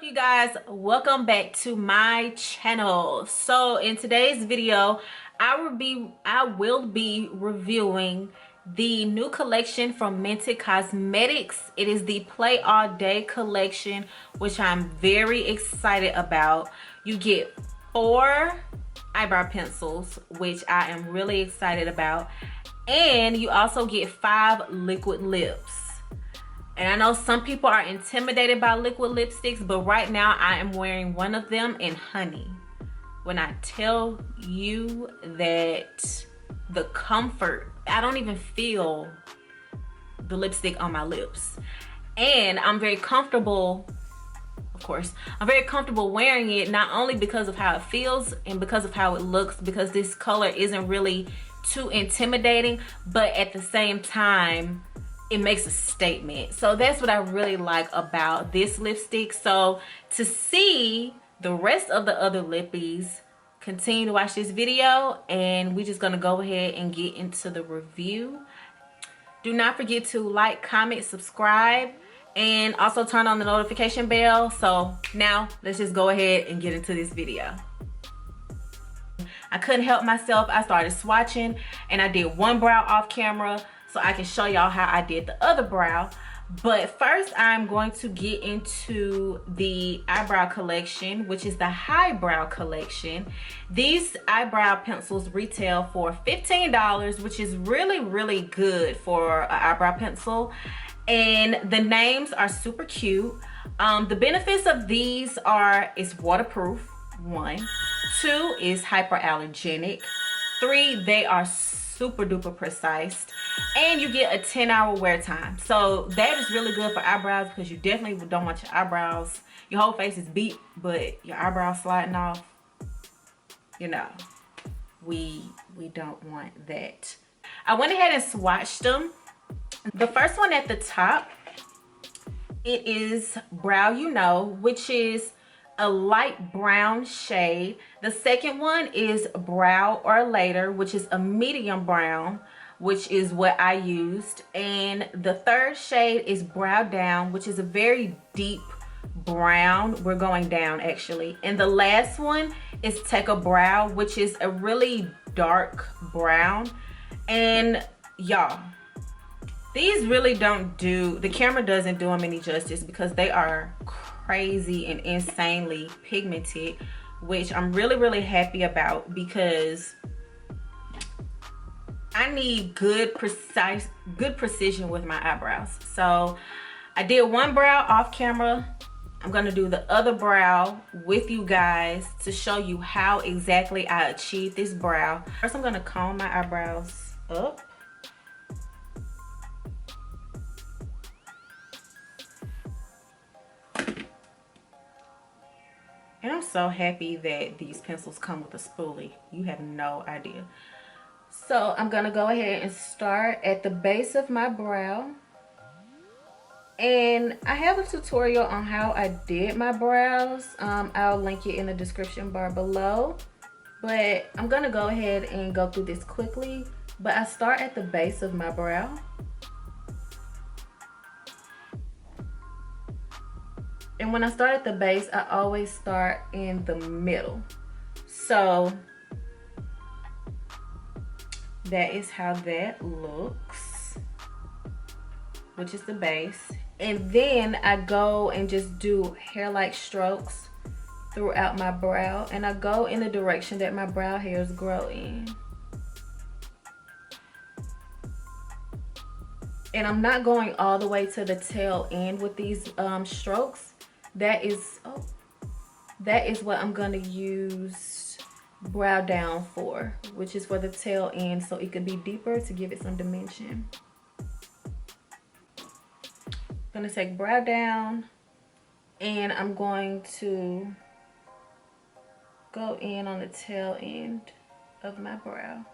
you guys, welcome back to my channel. So in today's video I will be reviewing the new collection from Mented Cosmetics. It is the Play All Day collection, which I'm very excited about. You get 4 eyebrow pencils, which I am really excited about, and you also get 5 liquid lips. And I know some people are intimidated by liquid lipsticks, but right now I am wearing one of them in honey. When I tell you that the comfort, I don't even feel the lipstick on my lips. And I'm very comfortable, of course, I'm very comfortable wearing it, not only because of how it feels and because of how it looks, because this color isn't really too intimidating, but at the same time, it makes a statement. So that's what I really like about this lipstick. So to see the rest of the other lippies, continue to watch this video, and we're just gonna go ahead and get into the review. Do not forget to like, comment, subscribe, and also turn on the notification bell. So now let's just go ahead and get into this video. I couldn't help myself. I started swatching and I did one brow off camera so I can show y'all how I did the other brow. But first I'm going to get into the eyebrow collection, which is the highbrow collection. These eyebrow pencils retail for $15, which is really good for an eyebrow pencil. And the names are super cute. The benefits of these are it's waterproof, 1. 2 is hyperallergenic. 3, they are super duper precise, and you get a 10-hour wear time. So that is really good for eyebrows, because you definitely don't want your eyebrows, your whole face is beat, but your eyebrows sliding off. You know, we don't want that. I went ahead and swatched them. The first one at the top, it is Brow You Know, which is a light brown shade. The second one is Brow or Later, which is a medium brown, which is what I used. And the third shade is Brow Down, which is a very deep brown. We're going down actually. And the last one is Take a Brow, which is a really dark brown. And y'all, these really don't do, the camera doesn't do them any justice, because they are crazy and insanely pigmented, which I'm really happy about, because I need good precision with my eyebrows. So I did one brow off camera. I'm gonna do the other brow with you guys to show you how exactly I achieved this brow. First, I'm gonna comb my eyebrows up. And I'm so happy that these pencils come with a spoolie. You have no idea. So I'm gonna go ahead and start at the base of my brow. And I have a tutorial on how I did my brows. I'll link it in the description bar below. But I'm gonna go ahead and go through this quickly. But I start at the base of my brow. And when I start at the base, I always start in the middle. So that is how that looks, which is the base. And then I go and just do hair-like strokes throughout my brow, and I go in the direction that my brow hairs grow in. And I'm not going all the way to the tail end with these strokes. That is what I'm gonna use Brow Down for, which is for the tail end, so it could be deeper to give it some dimension. I'm gonna take Brow Down, and I'm going to go in on the tail end of my brow.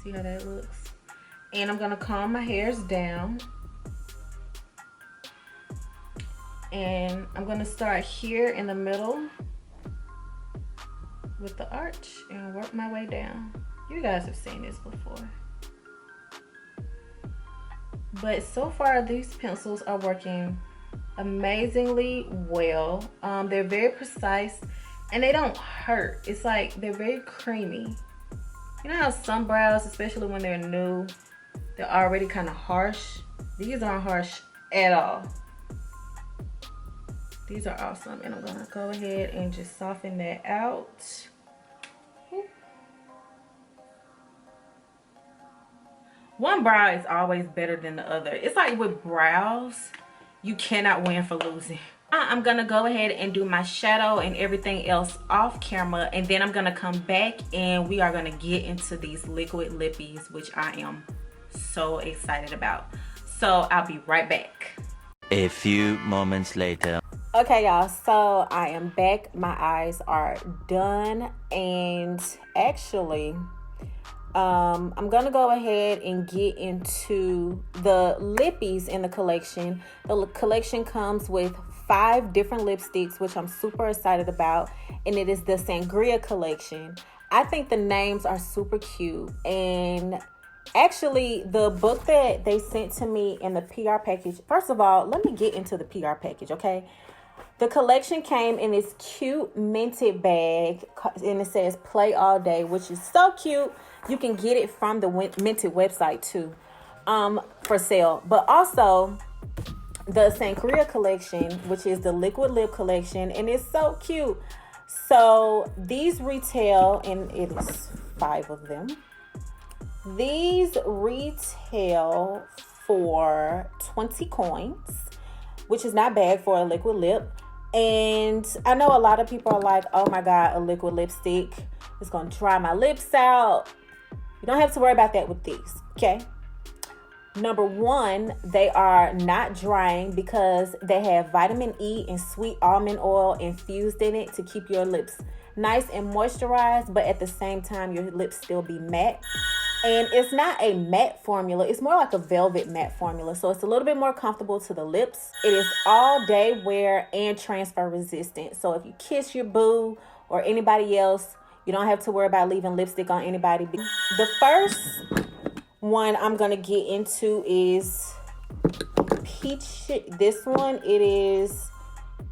See how that looks? And I'm gonna comb my hairs down, and I'm gonna start here in the middle with the arch and work my way down. You guys have seen this before. But so far, these pencils are working amazingly well. They're very precise and they don't hurt. It's like they're very creamy. You know how some brows, especially when they're new, they're already kind of harsh? These aren't harsh at all. These are awesome, and I'm gonna go ahead and just soften that out. One brow is always better than the other. It's like with brows, you cannot win for losing. I'm gonna go ahead and do my shadow and everything else off camera, and then I'm gonna come back and we are gonna get into these liquid lippies, which I am so excited about. So I'll be right back. A few moments later. Okay, y'all, so I am back. My eyes are done, and actually I'm gonna go ahead and get into the lippies in the collection. The collection comes with 5 different lipsticks, which I'm super excited about, and it is the Sangria collection. I think the names are super cute, and actually the book that they sent to me in the PR package, first of all, let me get into the PR package, okay? The collection came in this cute Mented bag, and it says play all day, which is so cute. You can get it from the Mented website too, for sale. But also the Sangria collection, which is the liquid lip collection, and it's so cute. So these retail, and it is 5 of them. These retail for 20 coins, which is not bad for a liquid lip. And I know a lot of people are like, oh my God, a liquid lipstick is going to dry my lips out. You don't have to worry about that with these, okay? Number 1, they are not drying because they have vitamin E and sweet almond oil infused in it to keep your lips nice and moisturized, but at the same time, your lips still be matte. And it's not a matte formula. It's more like a velvet matte formula. So it's a little bit more comfortable to the lips. It is all day wear and transfer resistant. So if you kiss your boo or anybody else, you don't have to worry about leaving lipstick on anybody. The first one I'm going to get into is Peachy. This one, it is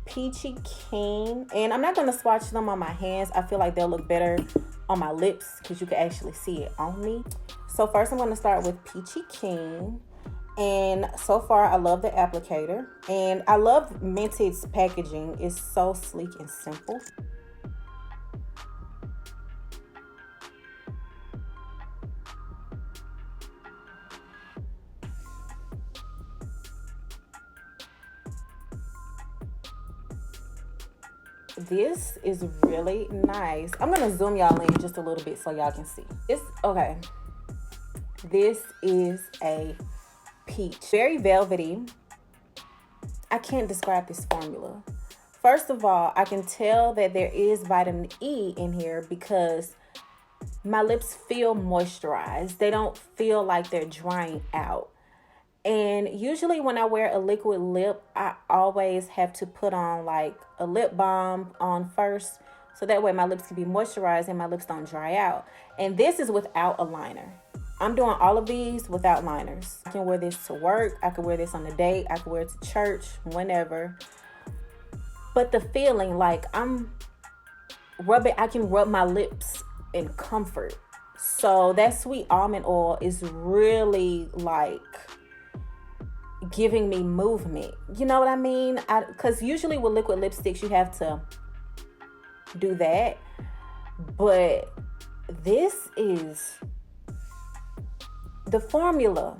Peachy Keen. And I'm not going to swatch them on my hands. I feel like they'll look better on my lips because you can actually see it on me. So first I'm going to start with Peachy Keen, and so far I love the applicator, and I love Mented's packaging. It's so sleek and simple. This is really nice. I'm gonna zoom y'all in just a little bit so y'all can see. Okay. This is a peach. Very velvety. I can't describe this formula. First of all, I can tell that there is vitamin E in here because my lips feel moisturized. They don't feel like they're drying out. And usually when I wear a liquid lip, I always have to put on like a lip balm on first, so that way my lips can be moisturized and my lips don't dry out. And this is without a liner. I'm doing all of these without liners. I can wear this to work. I can wear this on a date. I can wear it to church, whenever. But the feeling, like I can rub my lips in comfort. So that sweet almond oil is really like giving me movement. You know what I mean? Because usually with liquid lipsticks, you have to do that. But this is the formula.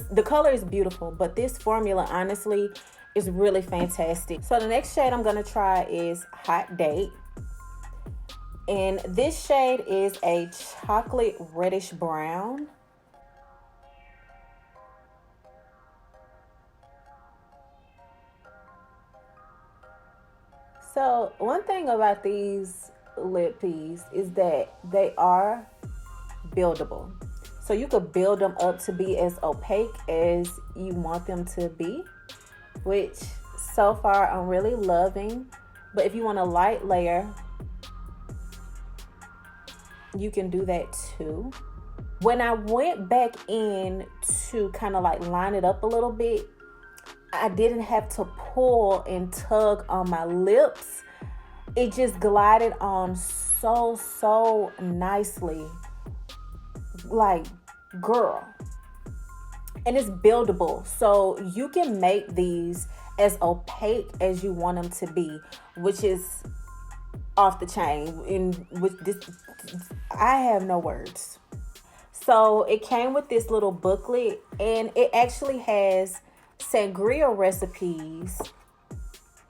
The color is beautiful, but this formula, honestly, is really fantastic. So the next shade I'm going to try is Hot Date. And this shade is a chocolate reddish brown. So one thing about these lippies is that they are buildable. So you could build them up to be as opaque as you want them to be, which so far I'm really loving. But if you want a light layer, you can do that too. When I went back in to kind of like line it up a little bit, I didn't have to pull and tug on my lips. It just glided on so nicely. Like, girl. And it's buildable. So you can make these as opaque as you want them to be, which is off the chain. In with this, I have no words. So it came with this little booklet, and it actually has sangria recipes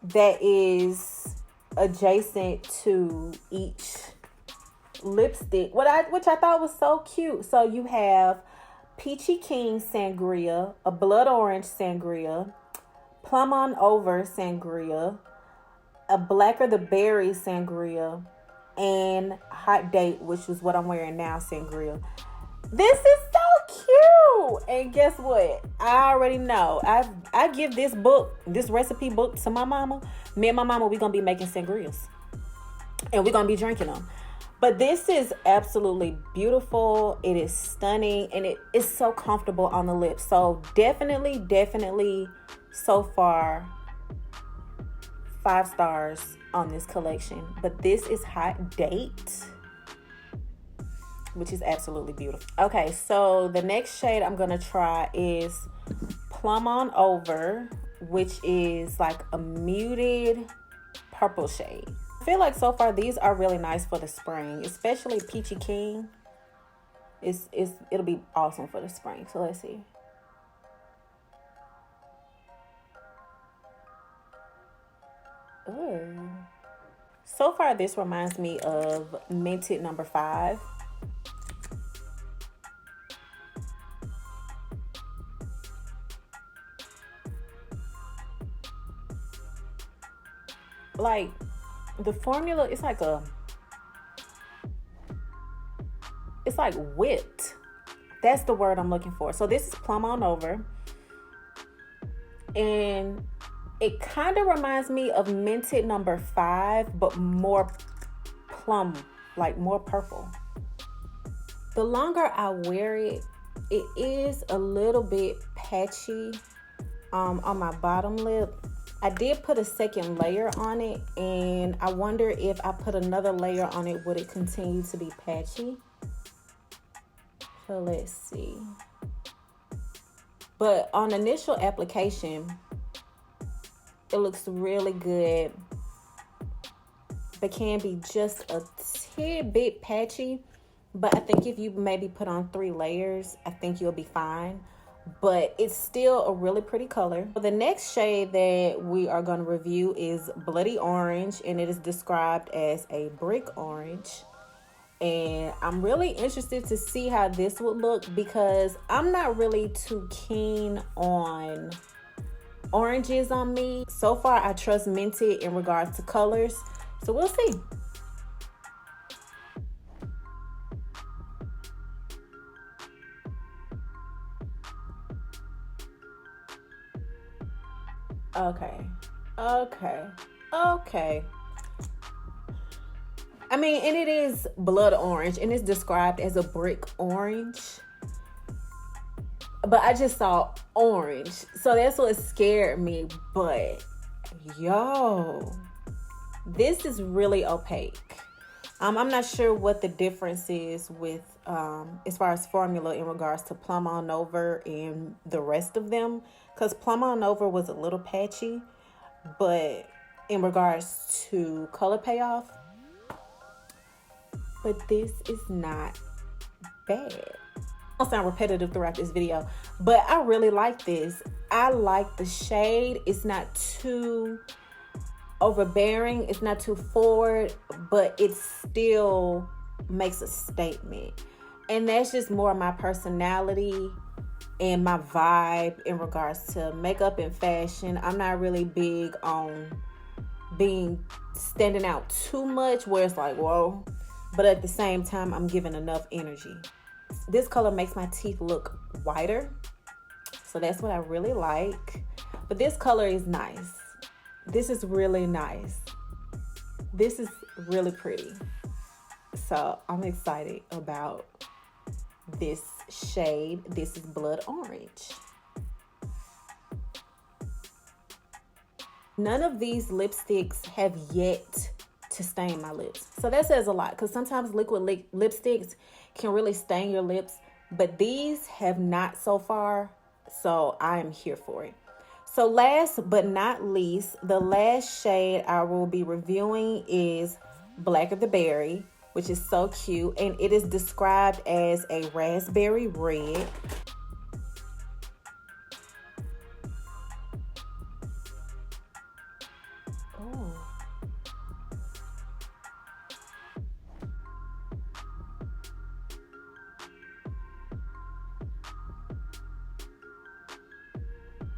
that is adjacent to each lipstick, which I thought was so cute. So you have Peachy Keen Sangria, a blood orange sangria, Plum On Over Sangria, a Blacker the Berry Sangria, and Hot Date, which is what I'm wearing now, Sangria. This is so cute. And guess what? I already know. I give this recipe book to my mama. Me and my mama, we're going to be making sangrias. And we're going to be drinking them. But this is absolutely beautiful. It is stunning. And it is so comfortable on the lips. So definitely so far 5 stars on this collection. But this is Hot Date, which is absolutely beautiful. Okay, so the next shade I'm going to try is Plum On Over, which is like a muted purple shade. I feel like so far these are really nice for the spring, especially Peachy Keen. It'll be awesome for the spring. So let's see. Ooh. So far this reminds me of Mented number 5. Like, the formula, it's like whipped. That's the word I'm looking for. So this is Plum On Over. And it kind of reminds me of Mented number 5, but more plum, like more purple. The longer I wear it, it is a little bit patchy on my bottom lip. I did put a second layer on it, and I wonder if I put another layer on it, would it continue to be patchy? So let's see. But on initial application, it looks really good. But can be just a tidbit patchy. But I think if you maybe put on 3 layers, I think you'll be fine. But it's still a really pretty color. The next shade that we are going to review is Bloody Orange, and it is described as a brick orange. And I'm really interested to see how this would look, because I'm not really too keen on oranges on me. So far, I trust Mented in regards to colors. So we'll see. Okay. I mean, and it is blood orange, and it's described as a brick orange. But I just saw orange, so that's what scared me. But yo, this is really opaque. I'm not sure what the difference is with as far as formula in regards to Plum On Over and the rest of them, because Plum On Over was a little patchy, but in regards to color payoff, but this is not bad. I'll sound repetitive throughout this video, but I really like this. I like the shade. It's not too overbearing, it's not too forward, but it still makes a statement. And that's just more of my personality and my vibe in regards to makeup and fashion. I'm not really big on being standing out too much where it's like, whoa, but at the same time, I'm giving enough energy. This color makes my teeth look whiter, so that's what I really like. But this color is nice. This is really nice. This is really pretty. So I'm excited about this shade. This is Blood Orange. None of these lipsticks have yet to stain my lips. So that says a lot, because sometimes liquid lipsticks can really stain your lips, but these have not so far. So I am here for it. So last but not least, the last shade I will be reviewing is Black of the Berry, which is so cute, and it is described as a raspberry red. Oh.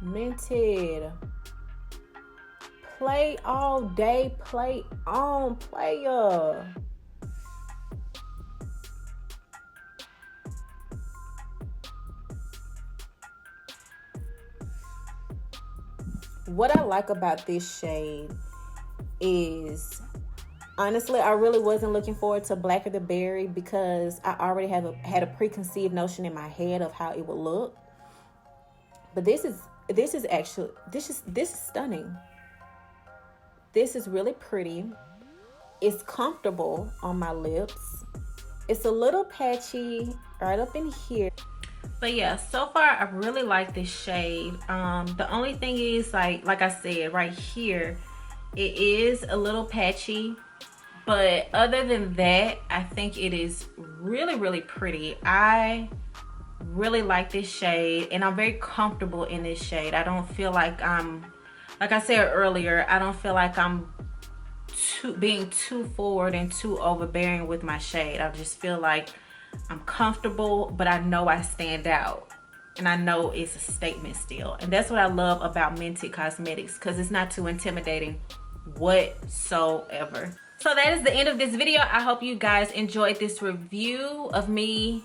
Mented. Play all day, play on, player. What I like about this shade is, honestly, I really wasn't looking forward to Black of the Berry because I already had a preconceived notion in my head of how it would look. But this is stunning. This is really pretty. It's comfortable on my lips. It's a little patchy right up in here. But yeah, so far I really like this shade. The only thing is, like I said, right here, it is a little patchy. But other than that, I think it is really, really pretty. I really like this shade, and I'm very comfortable in this shade. I don't feel like like I said earlier, I don't feel like I'm being too forward and too overbearing with my shade. I just feel like I'm comfortable, but I know I stand out, and I know it's a statement still. And that's what I love about Mented Cosmetics, because it's not too intimidating whatsoever. So that is the end of this video. I hope you guys enjoyed this review of me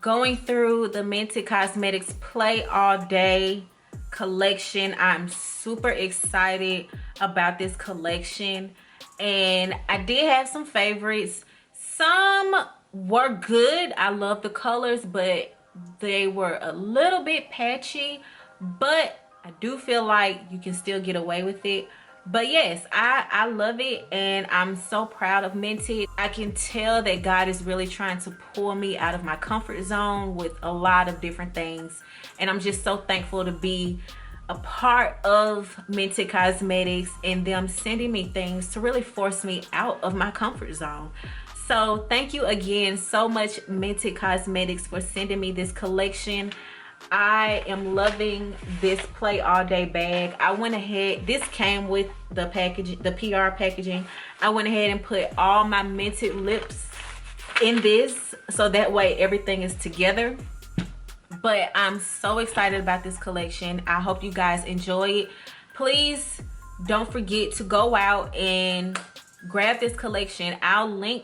going through the Mented Cosmetics Play All Day collection. I'm super excited about this collection, and I did have some favorites. Some were good. I love the colors, but they were a little bit patchy, but I do feel like you can still get away with it. But yes, I love it, and I'm so proud of Mented. I can tell that God is really trying to pull me out of my comfort zone with a lot of different things, and I'm just so thankful to be a part of Mented Cosmetics and them sending me things to really force me out of my comfort zone. So thank you again so much, Mented Cosmetics, for sending me this collection. I am loving this Play All Day bag. I went ahead, this came with the package, the PR packaging. I went ahead and put all my Mented lips in this, so that way everything is together. But I'm so excited about this collection. I hope you guys enjoy it. Please don't forget to go out and grab this collection. I'll link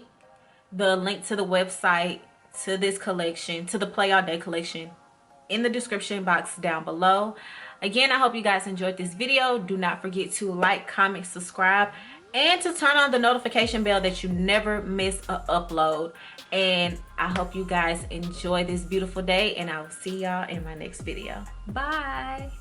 the link to the website to this collection, to the Play All Day collection, in the description box down below. Again, I hope you guys enjoyed this video. Do not forget to like, comment, subscribe, and to turn on the notification bell that you never miss an upload. And I hope you guys enjoy this beautiful day, and I'll see y'all in my next video. Bye.